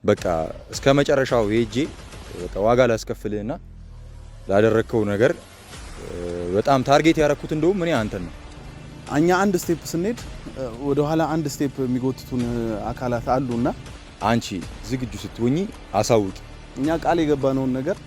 በቃ እስከ መጨረሻው ሄጄ በቃ ዋጋ ላስከፍልህና ላደረከው ነገር በጣም ታርጌት ያረኩት እንደውም እኔ አንተን ነው። እኛ አንድ ስቴፕ ስንሄድ ወደ ኋላ አንድ ስቴፕ የሚጎትቱን አካላት አሉና አንቺ ዝግጁ ስትሆኚ አሳውቂ። እኛ ቃል የገባነውን ነገር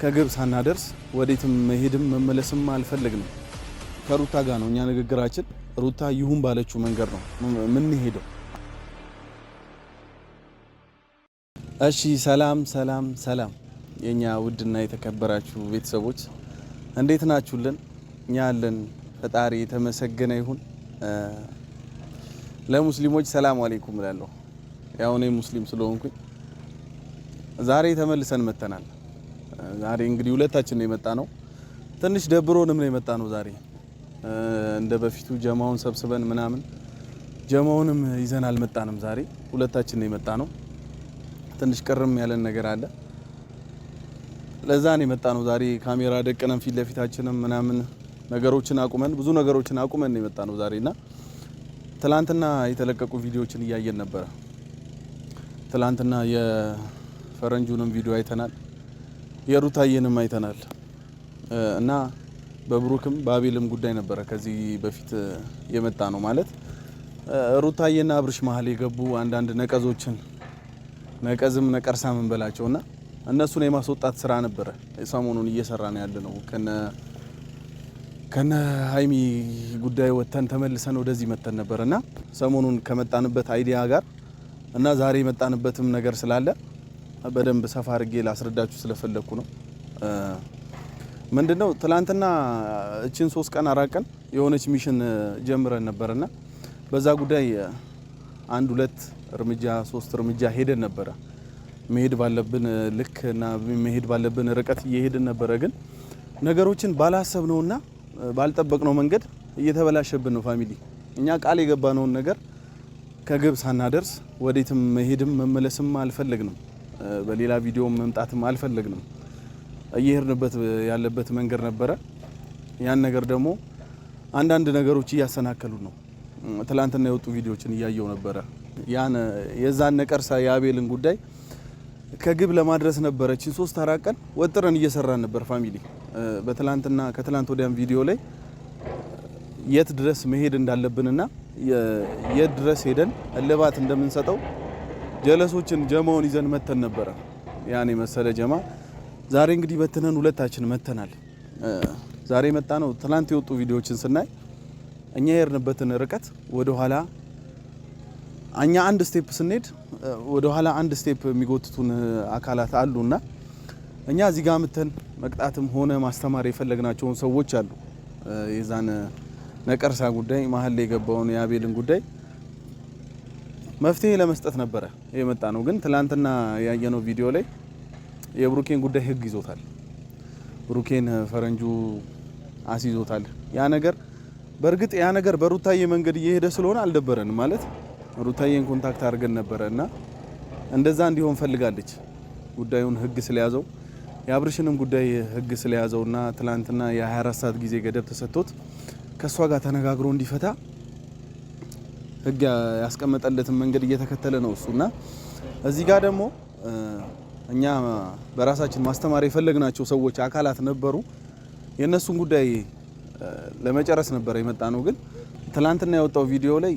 ከግብ ሳናደርስ ወዴትም መሄድም መመለስም አልፈልግንም። ከሩታ ጋር ነው እኛ ንግግራችን። ሩታ ይሁን ባለችው መንገድ ነው ምን ሄደው። እሺ ሰላም ሰላም ሰላም የኛ ውድና የተከበራችሁ ቤተሰቦች እንዴት ናችሁልን? እኛ አለን ፈጣሪ የተመሰገነ ይሁን። ለሙስሊሞች ሰላም አለይኩም እላለሁ። ያው እኔ ሙስሊም ስለሆንኩኝ ዛሬ ተመልሰን መተናል። ዛሬ እንግዲህ ሁለታችን ነው የመጣ ነው። ትንሽ ደብሮንም ነው የመጣ ነው ዛሬ። እንደ በፊቱ ጀማውን ሰብስበን ምናምን ጀማውንም ይዘን አልመጣንም። ዛሬ ሁለታችን ነው የመጣ ነው። ትንሽ ቅርም ያለን ነገር አለ። ለዛ ነው የመጣ ነው ዛሬ። ካሜራ ደቀነን ፊት ለፊታችንም ምናምን ነገሮችን አቁመን ብዙ ነገሮችን አቁመን ነው የመጣ ነው ዛሬና ትላንትና የተለቀቁ ቪዲዮዎችን እያየን ነበር። ትላንትና የፈረንጁንም ቪዲዮ አይተናል፣ የሩታዬንም አይተናል እና በብሩክም በአቤልም ጉዳይ ነበረ ከዚህ በፊት የመጣ ነው ማለት ሩታዬና አብርሽ መሀል የገቡ አንዳንድ ነቀዞችን ነቀዝም ነቀርሳም እንበላቸውና እነሱን የማስወጣት ስራ ነበረ ሰሞኑን እየሰራ ነው ያለነው። ከነ ሃይሚ ጉዳይ ወተን ተመልሰን ወደዚህ መተን ነበርና ሰሞኑን ከመጣንበት አይዲያ ጋር እና ዛሬ የመጣንበትም ነገር ስላለ በደንብ ሰፋ አድርጌ ላስረዳችሁ ስለፈለኩ ነው። ምንድነው ትላንትና እቺን 3 ቀን 4 ቀን የሆነች ሚሽን ጀምረን ነበርና በዛ ጉዳይ 1 2 እርምጃ 3 እርምጃ ሄደን ነበረ። መሄድ ባለብን ልክ እና መሄድ ባለብን ርቀት እየሄድን ነበረ። ግን ነገሮችን ባላሰብነውና ባልጠበቅነው መንገድ እየተበላሸብን ነው ፋሚሊ። እኛ ቃል የገባነውን ነገር ከግብ ሳናደርስ ወዴትም መሄድም መመለስም አልፈለግንም። በሌላ ቪዲዮ መምጣትም አልፈለግንም። እየሄድንበት ያለበት መንገድ ነበረ። ያን ነገር ደግሞ አንዳንድ ነገሮች እያሰናከሉ ነው። ትላንትና የወጡ ቪዲዮዎችን እያየው ነበረ። ያን የዛን ነቀርሳ የአቤልን ጉዳይ ከግብ ለማድረስ ነበረችን 3 4 ቀን ወጥረን እየሰራን ነበር ፋሚሊ። በትላንትና ከትላንት ወዲያም ቪዲዮ ላይ የት ድረስ መሄድ እንዳለብንና የት ድረስ ሄደን እልባት እንደምንሰጠው ጀለሶችን ጀማውን ይዘን መተን ነበረ። ያኔ መሰለ ጀማ ዛሬ እንግዲህ በትነን ሁለታችን መተናል። ዛሬ መጣ ነው ትላንት የወጡ ቪዲዮዎችን ስናይ እኛ የሄድንበትን ርቀት ወደ ኋላ እኛ አንድ ስቴፕ ስንሄድ ወደ ኋላ አንድ ስቴፕ የሚጎትቱን አካላት አሉና እኛ እዚህ ጋር መተን መቅጣትም ሆነ ማስተማር የፈለግናቸውን ሰዎች አሉ። የዛን ነቀርሳ ጉዳይ መሀል ላይ የገባውን የአቤልን ጉዳይ መፍትሄ ለመስጠት ነበረ የመጣ ነው። ግን ትላንትና ያየነው ቪዲዮ ላይ የብሩኬን ጉዳይ ህግ ይዞታል። ብሩኬን ፈረንጁ አስይዞታል። ያ ነገር በእርግጥ ያ ነገር በሩታዬ መንገድ እየሄደ ስለሆነ አልደበረንም ማለት ሩታዬን ኮንታክት አድርገን ነበረና እንደዛ እንዲሆን ፈልጋለች። ጉዳዩን ህግ ስለያዘው የአብርሽንም ጉዳይ ህግ ስለያዘውና ትላንትና የ24 ሰዓት ጊዜ ገደብ ተሰጥቶት ከሷ ጋር ተነጋግሮ እንዲፈታ ህግ ያስቀመጠለትን መንገድ እየተከተለ ነው እሱና እዚህ ጋር ደግሞ እኛ በራሳችን ማስተማር የፈለግናቸው ሰዎች አካላት ነበሩ። የነሱን ጉዳይ ለመጨረስ ነበር የመጣ ነው። ግን ትላንትና የወጣው ቪዲዮ ላይ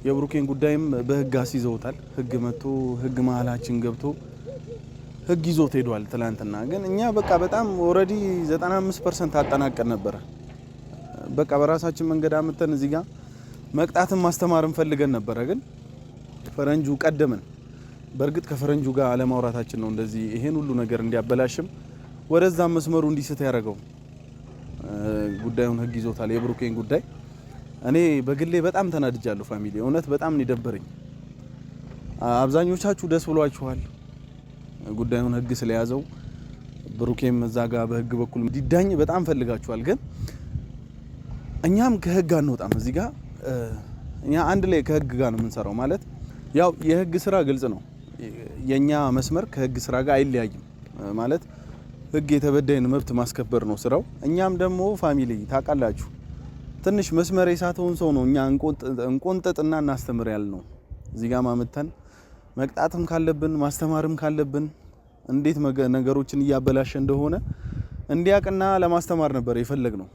የብሩኬን ጉዳይም በህግ አስይዘውታል። ህግ መጥቶ ህግ መሀላችን ገብቶ ህግ ይዞት ሄዷል ትላንትና። ግን እኛ በቃ በጣም ኦሬዲ 95% አጠናቀን ነበረ። በቃ በራሳችን መንገድ አመተን እዚህ ጋር መቅጣትን ማስተማርን ፈልገን ነበረ። ግን ፈረንጁ ቀደመን። በእርግጥ ከፈረንጁ ጋር አለማውራታችን ነው እንደዚህ ይሄን ሁሉ ነገር እንዲያበላሽም ወደዛ መስመሩ እንዲስት ያደረገው። ጉዳዩን ህግ ይዞታል የብሩኬን ጉዳይ። እኔ በግሌ በጣም ተናድጃለሁ ፋሚሊ። እውነት በጣም ነው ደበረኝ። አብዛኞቻችሁ ደስ ብሏችኋል ጉዳዩን ህግ ስለያዘው። ብሩኬም እዛ ጋር በህግ በኩል እንዲዳኝ በጣም ፈልጋችኋል። ግን እኛም ከህግ አንወጣም። እዚህ ጋር እኛ አንድ ላይ ከህግ ጋር ነው የምንሰራው ማለት ያው የህግ ስራ ግልጽ ነው። የኛ መስመር ከህግ ስራ ጋር አይለያይም ማለት ህግ የተበዳይን መብት ማስከበር ነው ስራው። እኛም ደግሞ ፋሚሊ ታውቃላችሁ ትንሽ መስመር የሳተውን ሰው ነው እኛ እንቆንጥጥና እናስተምር ያልነው። እዚህ ጋር ማመተን መቅጣትም ካለብን ማስተማርም ካለብን እንዴት ነገሮችን እያበላሸ እንደሆነ እንዲያቅና ለማስተማር ነበር የፈለግነው።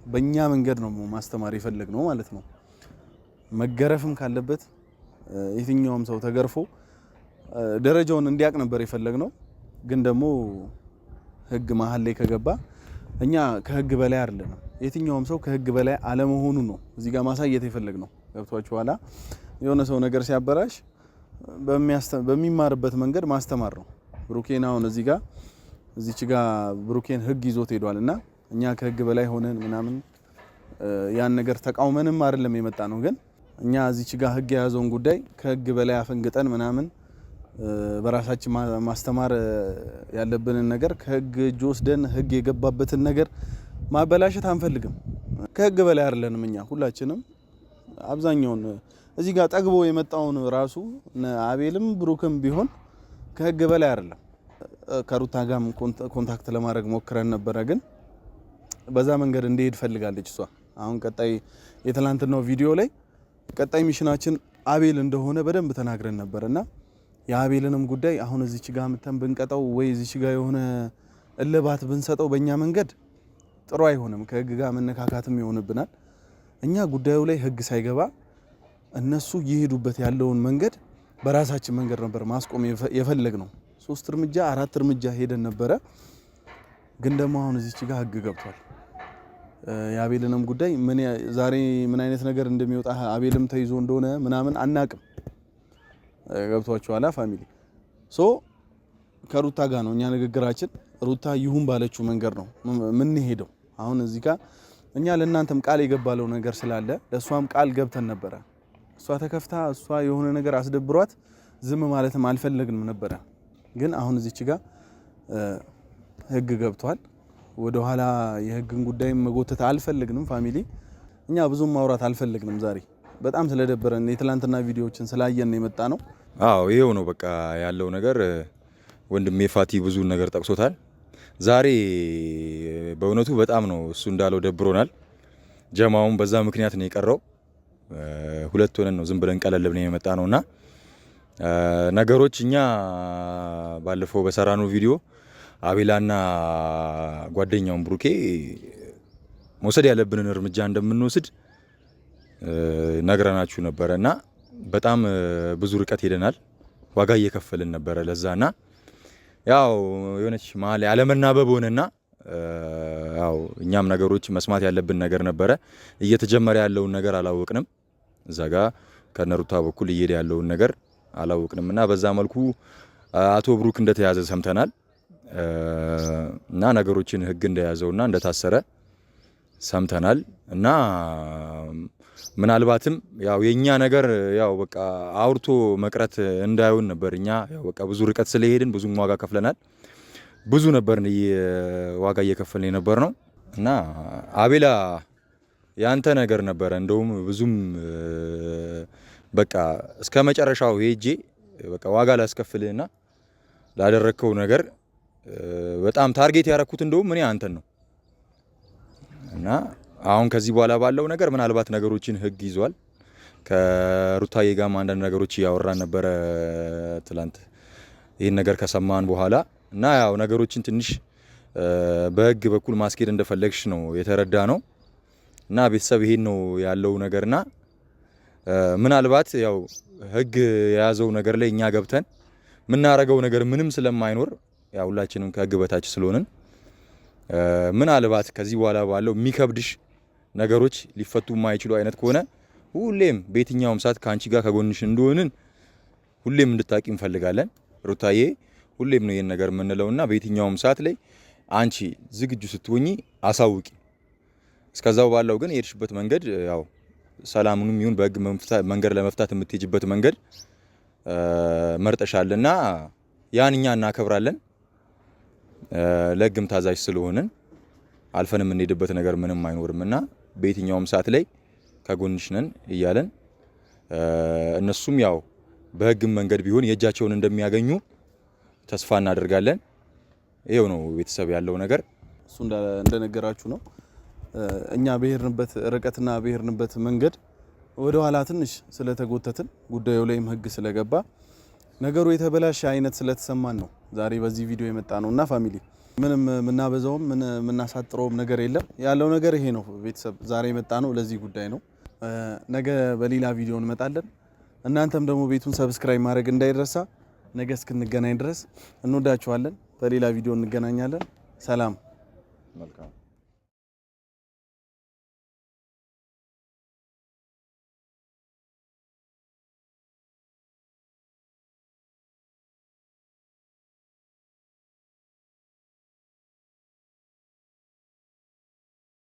በእኛ መንገድ ነው ማስተማር የፈለግነው ማለት ነው። መገረፍም ካለበት የትኛውም ሰው ተገርፎ ደረጃውን እንዲያቅ ነበር የፈለግነው። ግን ደግሞ ህግ መሀል ላይ ከገባ እኛ ከህግ በላይ አይደለንም። የትኛውም ሰው ከህግ በላይ አለመሆኑ ነው እዚህ ጋር ማሳየት የፈለግነው። ገብቷችሁ ኋላ የሆነ ሰው ነገር ሲያበላሽ በሚማርበት መንገድ ማስተማር ነው። ብሩኬን አሁን እዚች ጋር ብሩኬን ህግ ይዞት ሄዷልና እኛ ከህግ በላይ ሆነን ምናምን ያን ነገር ተቃውመንም አይደለም የመጣ ነው። ግን እኛ እዚች ጋር ህግ የያዘውን ጉዳይ ከህግ በላይ አፈንግጠን ምናምን በራሳችን ማስተማር ያለብንን ነገር ከህግ እጅ ወስደን ህግ የገባበትን ነገር ማበላሸት አንፈልግም። ከህግ በላይ አይደለንም እኛ ሁላችንም። አብዛኛውን እዚህ ጋር ጠግቦ የመጣውን ራሱ አቤልም ብሩክም ቢሆን ከህግ በላይ አይደለም። ከሩታ ጋርም ኮንታክት ለማድረግ ሞክረን ነበረ፣ ግን በዛ መንገድ እንዲሄድ ፈልጋለች እሷ። አሁን ቀጣይ የትላንትናው ቪዲዮ ላይ ቀጣይ ሚሽናችን አቤል እንደሆነ በደንብ ተናግረን ነበርና የአቤልንም ጉዳይ አሁን እዚች ጋር መተን ብንቀጣው ወይ እዚች ጋር የሆነ እልባት ብንሰጠው በእኛ መንገድ ጥሩ አይሆንም። ከህግ ጋር መነካካትም ይሆንብናል። እኛ ጉዳዩ ላይ ህግ ሳይገባ እነሱ እየሄዱበት ያለውን መንገድ በራሳችን መንገድ ነበር ማስቆም የፈለግነው። 3 እርምጃ 4 እርምጃ ሄደን ነበረ። ግን ደግሞ አሁን እዚች ጋር ህግ ገብቷል። የአቤልንም ጉዳይ ዛሬ ምን አይነት ነገር እንደሚወጣ አቤልም ተይዞ እንደሆነ ምናምን አናቅም። ገብቷችኋል ፋሚሊ። ከሩታ ጋር ነው እኛ ንግግራችን። ሩታ ይሁን ባለችው መንገድ ነው ምን ሄደው። አሁን እዚህ ጋር እኛ ለእናንተም ቃል የገባለው ነገር ስላለ ለእሷም ቃል ገብተን ነበረ። እሷ ተከፍታ እሷ የሆነ ነገር አስደብሯት ዝም ማለትም አልፈለግንም ነበረ። ግን አሁን እዚች ጋር ህግ ገብቷል። ወደ ኋላ የህግን ጉዳይ መጎተት አልፈልግንም ፋሚሊ። እኛ ብዙም ማውራት አልፈልግንም ዛሬ በጣም ስለደበረን የትላንትና ቪዲዮዎችን ስላየን የመጣ ነው። አዎ ይሄው ነው በቃ ያለው ነገር። ወንድሜ ፋቲ ብዙ ነገር ጠቅሶታል። ዛሬ በእውነቱ በጣም ነው እሱ እንዳለው ደብሮናል። ጀማውን በዛ ምክንያት ነው የቀረው። ሁለት ሆነን ነው ዝም ብለን ቀለል ብለን የመጣ ነውና ነገሮች እኛ ባለፈው በሰራነው ቪዲዮ አቤላና ጓደኛውን ብሩኬ መውሰድ ያለብንን እርምጃ እንደምንወስድ ነግረናችሁ ነበረና በጣም ብዙ ርቀት ሄደናል። ዋጋ እየከፈልን ነበረ ለዛና ያው የሆነች መሀል ያለመናበብ ሆነና ያው እኛም ነገሮች መስማት ያለብን ነገር ነበረ። እየተጀመረ ያለውን ነገር አላወቅንም። እዛ ጋር ከነሩታ በኩል እየሄደ ያለውን ነገር አላወቅንምና በዛ መልኩ አቶ ብሩክ እንደተያዘ ሰምተናል። እና ነገሮችን ህግ እንደያዘውና እንደታሰረ ሰምተናል። እና ምናልባትም ያው የኛ ነገር ያው በቃ አውርቶ መቅረት እንዳይሆን ነበር። እኛ ያው በቃ ብዙ ርቀት ስለሄድን ብዙ ዋጋ ከፍለናል። ብዙ ነበር ዋጋ እየከፈልን የነበር ነው። እና አቤላ ያንተ ነገር ነበረ እንደውም ብዙም በቃ እስከ መጨረሻው ሄጄ በቃ ዋጋ ላስከፍልህና ላደረከው ነገር በጣም ታርጌት ያረኩት እንደውም እኔ አንተን ነው። እና አሁን ከዚህ በኋላ ባለው ነገር ምናልባት ነገሮችን ህግ ይዟል። ከሩታዬ ጋር አንዳንድ ነገሮች ያወራን ነበረ ትላንት ይሄን ነገር ከሰማን በኋላ እና ያው ነገሮችን ትንሽ በህግ በኩል ማስኬድ እንደፈለግሽ ነው የተረዳ ነው። እና ቤተሰብ ይሄን ነው ያለው ነገርና ምናልባት ያው ህግ የያዘው ነገር ላይ እኛ ገብተን ምናረገው ነገር ምንም ስለማይኖር ያው ሁላችንም ከህግ በታች ስለሆነን ምናልባት ከዚህ በኋላ ባለው የሚከብድሽ ነገሮች ሊፈቱ የማይችሉ አይነት ከሆነ ሁሌም በየትኛውም ሰዓት ካንቺ ጋር ከጎንሽ እንደሆንን ሁሌም እንድታቂ እንፈልጋለን። ሩታዬ ሁሌም ነው ይሄን ነገር የምንለውና በየትኛውም ሰዓት ላይ አንቺ ዝግጁ ስትሆኚ አሳውቂ። እስከዛው ባለው ግን የሄድሽበት መንገድ ያው ሰላሙንም ይሁን በህግ መንገድ ለመፍታት የምትሄጂበት መንገድ መርጠሻልና ያን እኛ እናከብራለን። ለህግም ታዛዥ ስለሆነን አልፈን የምንሄድበት ነገር ምንም አይኖርምና በየትኛውም ሰዓት ላይ ከጎንሽ ነን እያለን እነሱም ያው በህግም መንገድ ቢሆን የእጃቸውን እንደሚያገኙ ተስፋ እናደርጋለን። ይሄው ነው ቤተሰብ ያለው ነገር። እሱ እንደነገራችሁ ነው። እኛ በሄርንበት ርቀትና በሄርንበት መንገድ ወደ ኋላ ትንሽ ስለተጎተትን ጉዳዩ ላይም ህግ ስለገባ ነገሩ የተበላሸ አይነት ስለተሰማን ነው ዛሬ በዚህ ቪዲዮ የመጣ ነውና ፋሚሊ ምንም ምናበዛውም ምን ምናሳጥረውም ነገር የለም ያለው ነገር ይሄ ነው። ቤተሰብ ዛሬ የመጣ ነው ለዚህ ጉዳይ ነው። ነገ በሌላ ቪዲዮ እንመጣለን። እናንተም ደግሞ ቤቱን ሰብስክራይብ ማድረግ እንዳይረሳ። ነገ እስክንገናኝ ድረስ እንወዳችኋለን። በሌላ ቪዲዮ እንገናኛለን። ሰላም። መልካም